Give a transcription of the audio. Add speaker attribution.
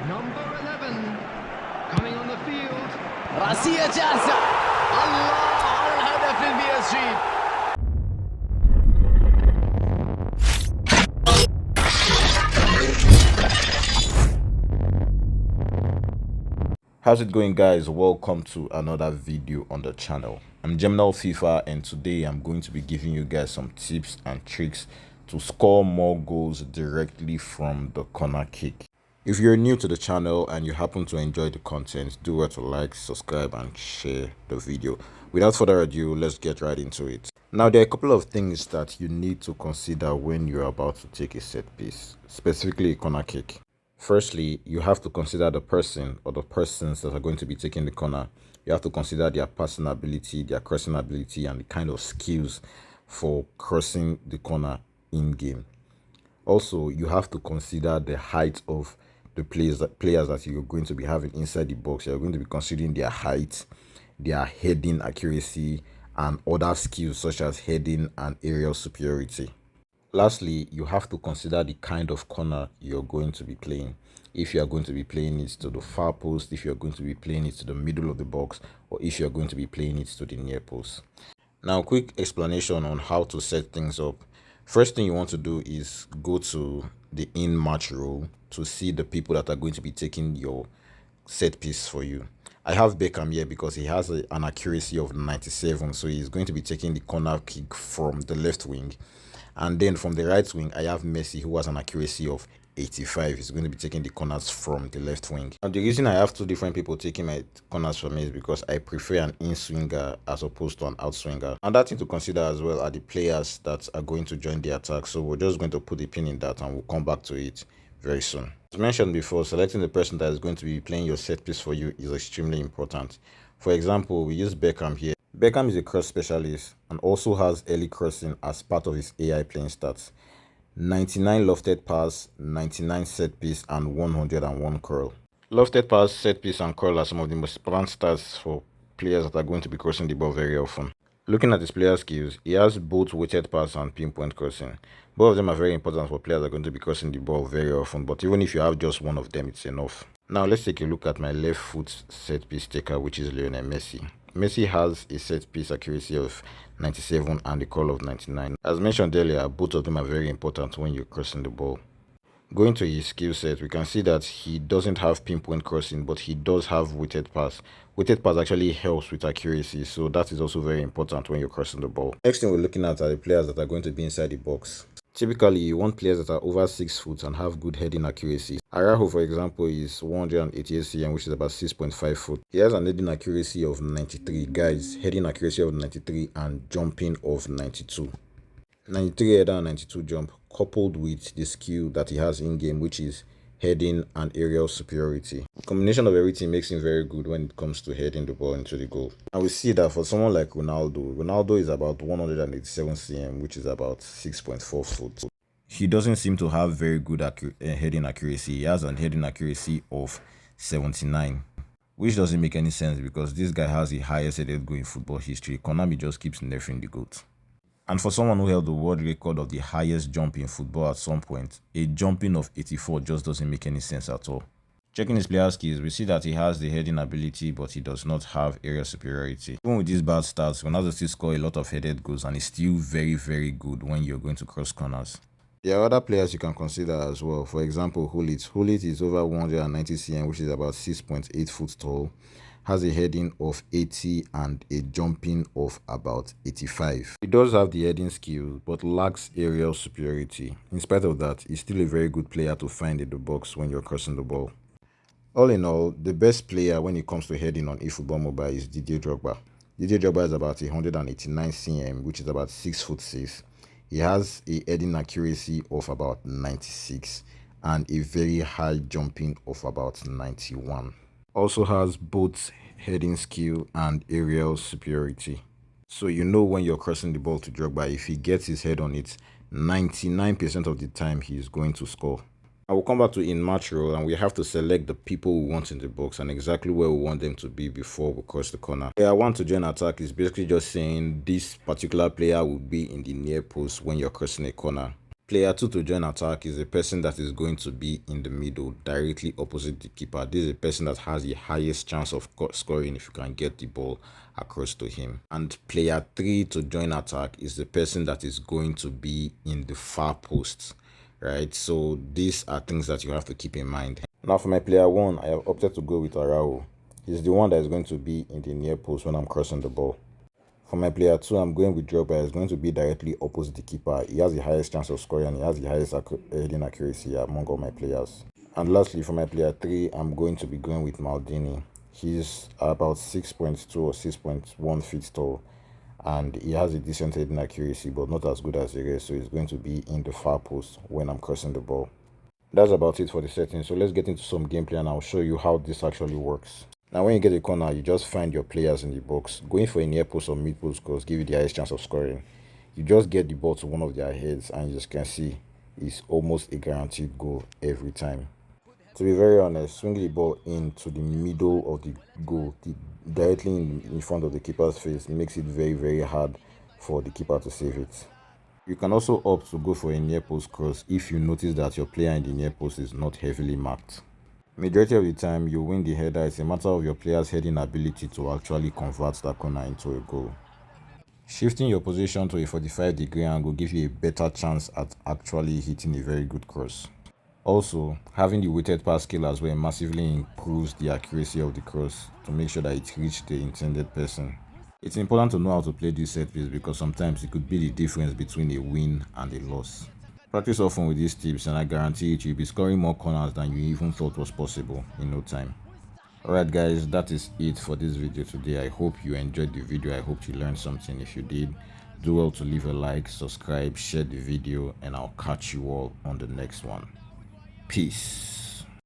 Speaker 1: Number 11 coming on the field.
Speaker 2: راسية جاهزة. الله على الهدف للبي اس جي.
Speaker 3: How's it going, guys? Welcome to another video on the channel. I'm Gemini FIFA, and today I'm going to be giving you guys some tips and tricks to score more goals directly from the corner kick. If you're new to the channel and you happen to enjoy the content, do well to like, subscribe and share the video. Without further ado, let's get right into it. Now, there are a couple of things that you need to consider when you're about to take a set piece, specifically a corner kick. Firstly, you have to consider the person or the persons that are going to be taking the corner. You have to consider their passing ability, their crossing ability, and the kind of skills for crossing the corner in game. Also, you have to consider the height of the players that you're going to be having inside the box. You're going to be considering their height, their heading accuracy, and other skills such as heading and aerial superiority. Lastly, you have to consider the kind of corner you're going to be playing. If you are going to be playing it to the far post, if you're going to be playing it to the middle of the box, or if you're going to be playing it to the near post. Now, quick explanation on how to set things up. First thing you want to do is go to the in-match role to see the people that are going to be taking your set piece for you. I have Beckham here because he has an accuracy of 97, so he's going to be taking the corner kick from the left wing. And then from the right wing, I have Messi, who has an accuracy of 85. He's going to be taking the corners from the left wing. And the reason I have two different people taking my corners from me is because I prefer an in-swinger as opposed to an out-swinger. And that thing to consider as well are the players that are going to join the attack. So we're just going to put a pin in that and we'll come back to it very soon. As mentioned before, selecting the person that is going to be playing your set piece for you is extremely important. For example, we use Beckham here. Beckham is a cross specialist and also has early crossing as part of his AI playing stats. 99 lofted pass, 99 set piece, and 101 curl. Lofted pass, set piece, and curl are some of the most important stats for players that are going to be crossing the ball very often. Looking at his player skills, he has both weighted pass and pinpoint crossing. Both of them are very important for players that are going to be crossing the ball very often, but even if you have just one of them, it's enough. Now let's take a look at my left foot set piece taker, which is Lionel Messi. Messi has a set piece accuracy of 97 and a curl of 99. As mentioned earlier, both of them are very important when you're crossing the ball. Going to his skill set, we can see that he doesn't have pinpoint crossing, but he does have weighted pass. Weighted pass actually helps with accuracy, so that is also very important when you're crossing the ball. Next thing we're looking at are the players that are going to be inside the box. Typically, you want players that are over 6 foot and have good heading accuracy. Araujo, for example, is 188 cm, which is about 6.5 foot. He has an heading accuracy of 93. Guys, heading accuracy of 93 and jumping of 92. 93 header and 92 jump, coupled with the skill that he has in-game, which is heading and aerial superiority. The combination of everything makes him very good when it comes to heading the ball into the goal. And we see that for someone like Ronaldo is about 187 cm, which is about 6.4 foot. He doesn't seem to have very good heading accuracy. He has a heading accuracy of 79, which doesn't make any sense because this guy has the highest headed goal in football history. Konami just keeps nerfing the GOAT. And for someone who held the world record of the highest jump in football at some point, a jumping of 84 just doesn't make any sense at all. Checking his player skills, we see that he has the heading ability, but he does not have aerial superiority. Even with these bad stats, Ronaldo still scores a lot of headed goals and is still very, very good when you're going to cross corners. There are other players you can consider as well. For example, Hulit. Hulit is over 190 cm, which is about 6.8 foot tall. Has a heading of 80 and a jumping of about 85. He does have the heading skill but lacks aerial superiority. In spite of that, he's still a very good player to find in the box when you're crossing the ball. All in all, the best player when it comes to heading on eFootball Mobile is Didier Drogba. Didier Drogba is about 189 cm, which is about 6 foot 6. He has a heading accuracy of about 96 and a very high jumping of about 91. Also has both heading skill and aerial superiority. So you know when you're crossing the ball to Drogba, if he gets his head on it, 99% of the time he is going to score. I will come back to in-match role and we have to select the people we want in the box and exactly where we want them to be before we cross the corner. Player 1 to join attack is basically just saying this particular player will be in the near post when you're crossing a corner. Player 2 to join attack is a person that is going to be in the middle, directly opposite the keeper. This is a person that has the highest chance of scoring if you can get the ball across to him. And player 3 to join attack is the person that is going to be in the far post, right? So these are things that you have to keep in mind. Now for my player 1, I have opted to go with Arao. He's the one that is going to be in the near post when I'm crossing the ball. For my player 2, I'm going with Drogba. He's going to be directly opposite the keeper. He has the highest chance of scoring and he has the highest heading accuracy among all my players. And lastly, for my player 3, I'm going to be going with Maldini. He's about 6.2 or 6.1 feet tall and he has a decent heading accuracy but not as good as the rest, so he's going to be in the far post when I'm crossing the ball. That's about it for the settings, so let's get into some gameplay and I'll show you how this actually works. Now when you get a corner, you just find your players in the box. Going for a near post or mid post goals give you the highest chance of scoring. You just get the ball to one of their heads and you just can see it's almost a guaranteed goal every time. To be very honest, swinging the ball into the middle of the goal, directly in front of the keeper's face, makes it very hard for the keeper to save it. You can also opt to go for a near post cross if you notice that your player in the near post is not heavily marked. Majority of the time, you win the header. It's a matter of your player's heading ability to actually convert that corner into a goal. Shifting your position to a 45-degree angle gives you a better chance at actually hitting a very good cross. Also, having the weighted pass skill as well massively improves the accuracy of the cross to make sure that it reaches the intended person. It's important to know how to play this set piece because sometimes it could be the difference between a win and a loss. Practice often with these tips and I guarantee it, you'll be scoring more corners than you even thought was possible in no time. Alright guys, that is it for this video today. I hope you enjoyed the video. I hope you learned something. If you did, do well to leave a like, subscribe, share the video, and I'll catch you all on the next one. Peace.